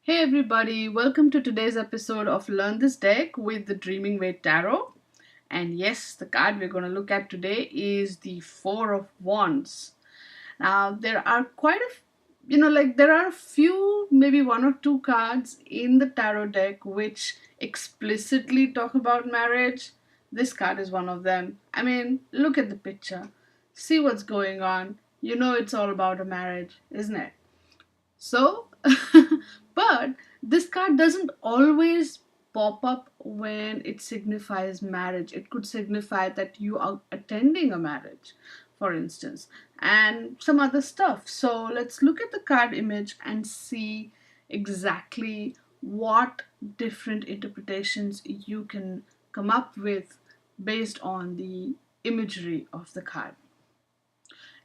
Hey everybody, welcome to today's episode of Learn This Deck with the Dreaming Way Tarot. And yes, the card we're going to look at today is the Four of Wands. Now, there are quite a there are a few, maybe one or two cards in the tarot deck which explicitly talk about marriage. This card is one of them. I mean, look at the picture, see what's going on. You know, it's all about a marriage, isn't it? So, but this card doesn't always pop up when it signifies marriage. It could signify that you are attending a marriage, for instance, and some other stuff. So, let's look at the card image and see exactly what different interpretations you can come up with based on the imagery of the card.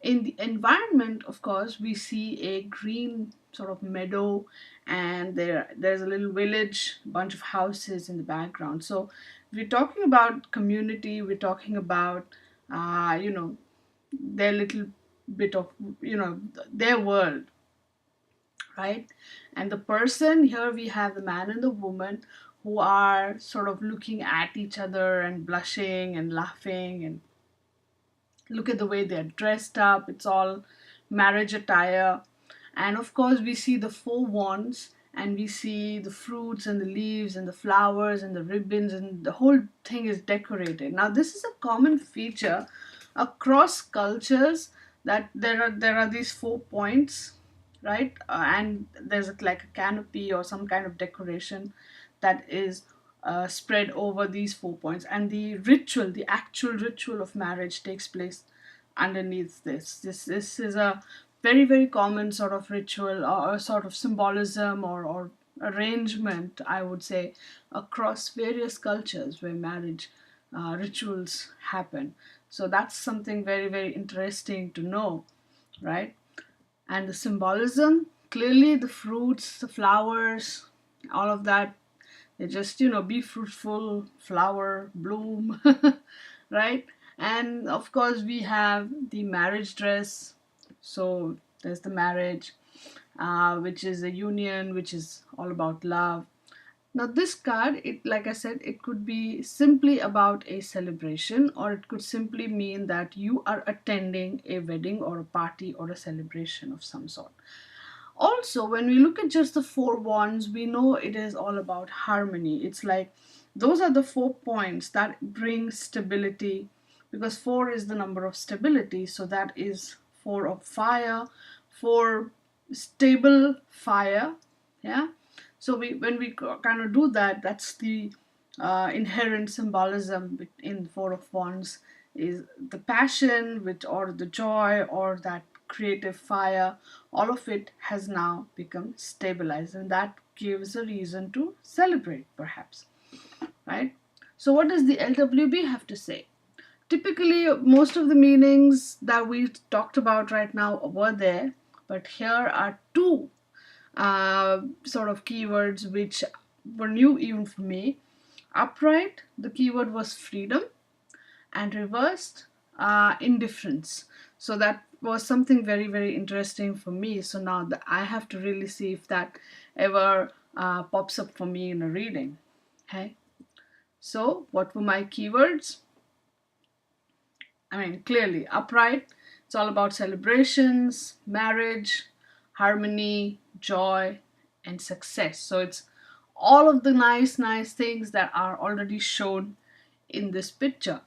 In the environment, of course, we see a green sort of meadow, and there's a little village, bunch of houses in the background. So we're talking about community, we're talking about their little bit of their world, right? And the person here, we have the man and the woman who are sort of looking at each other and blushing and laughing, and look at the way they're dressed up. It's all marriage attire. And of course, we see the four wands, and we see the fruits and the leaves and the flowers and the ribbons, and the whole thing is decorated. Now, this is a common feature across cultures, that there are these 4 points, right? And there's like a canopy or some kind of decoration that is spread over these 4 points, and the actual ritual of marriage takes place underneath this. This is a very, very common sort of ritual, or a sort of symbolism, or arrangement, I would say, across various cultures where marriage rituals happen. So that's something very, very interesting to know, right? And the symbolism, clearly the fruits, the flowers, all of that, they just, be fruitful, flower, bloom, right? And of course, we have the marriage dress. So there's the marriage, which is a union, which is all about love. Now, this card, it, like I said, it could be simply about a celebration, or it could simply mean that you are attending a wedding or a party or a celebration of some sort. Also, when we look at just the four wands, we know it is all about harmony. It's like those are the 4 points that bring stability, because four is the number of stability. So that is four of fire, four stable fire. Yeah. So when we kind of do that, that's the inherent symbolism in Four of Wands, is the passion, which, or the joy, or that creative fire. All of it has now become stabilized, and that gives a reason to celebrate, perhaps, right? So what does the LWB have to say? Typically, most of the meanings that we talked about right now were there, but here are two sort of keywords which were new even for me. Upright, the keyword was freedom, and reversed, indifference. So that was something very, very interesting for me. So now that I have to really see if that ever pops up for me in a reading. Okay. So what were my keywords? I mean, clearly, upright, it's all about celebrations, marriage, harmony, joy, and success. So it's all of the nice, nice things that are already shown in this picture.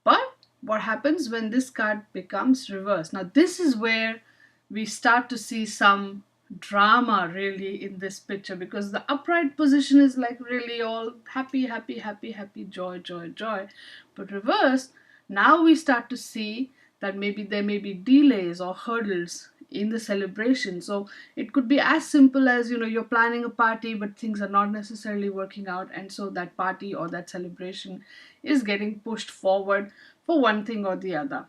But what happens when this card becomes reversed? Now, this is where we start to see some drama really in this picture, because the upright position is like really all happy, happy, happy, happy, joy, joy, joy. But reversed, now we start to see that maybe there may be delays or hurdles in the celebration. So it could be as simple as, you're planning a party, but things are not necessarily working out, and so that party or that celebration is getting pushed forward for one thing or the other.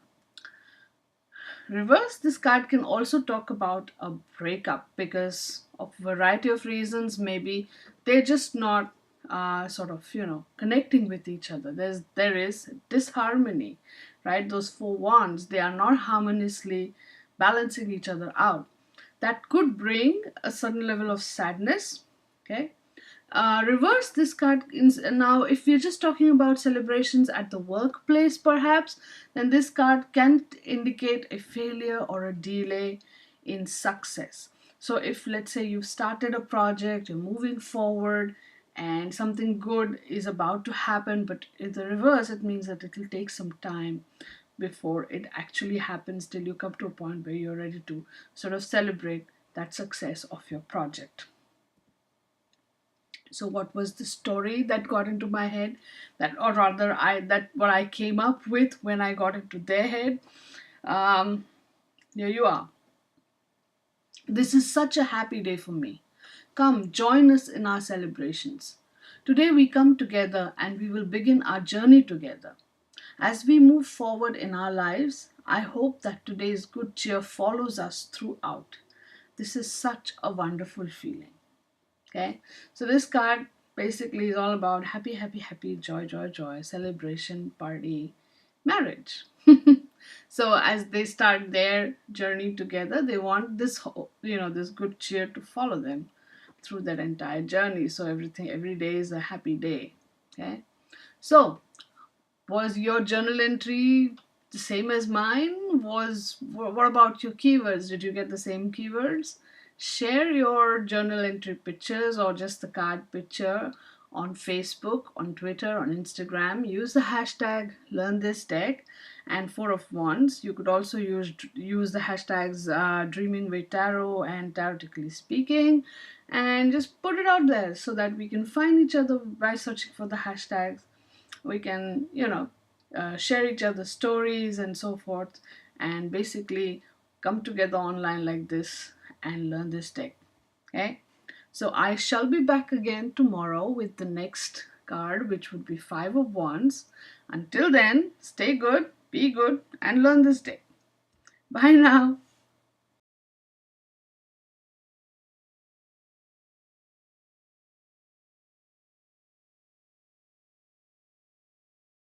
Reverse, this card can also talk about a breakup because of a variety of reasons. Maybe they're just not sort of connecting with each other. There is disharmony, right? Those four wands, they are not harmoniously balancing each other out. That could bring a certain level of sadness, Okay. Reverse this card. Now, if we're just talking about celebrations at the workplace, perhaps, then this card can indicate a failure or a delay in success. So, if let's say you've started a project, you're moving forward, and something good is about to happen, but in the reverse, it means that it will take some time before it actually happens till you come to a point where you're ready to sort of celebrate that success of your project. So what was the story that got into my head, that, or rather, I that what I came up with when I got into their head? um Here you are. This is such a happy day for me. Come join us in our celebrations. Today we come together and we will begin our journey together. As we move forward in our lives, I hope that today's good cheer follows us throughout. This is such a wonderful feeling. Okay, so this card basically is all about happy, happy, happy, joy, joy, joy, celebration, party, marriage. So as they start their journey together, they want this this good cheer to follow them through that entire journey. So every day is a happy day. Okay, so was your journal entry the same as mine? What about your keywords? Did you get the same keywords? Share your journal entry pictures or just the card picture on Facebook, on Twitter, on Instagram. Use the hashtag learn this deck and four of wands. You could also use the hashtags dreaming with tarot and tarotically speaking, and just put it out there so that we can find each other by searching for the hashtags. We can share each other's stories and so forth, and basically come together online like this and learn this deck. Okay, so I shall be back again tomorrow with the next card, which would be five of wands. Until then, stay good, be good, and learn this deck. Bye now.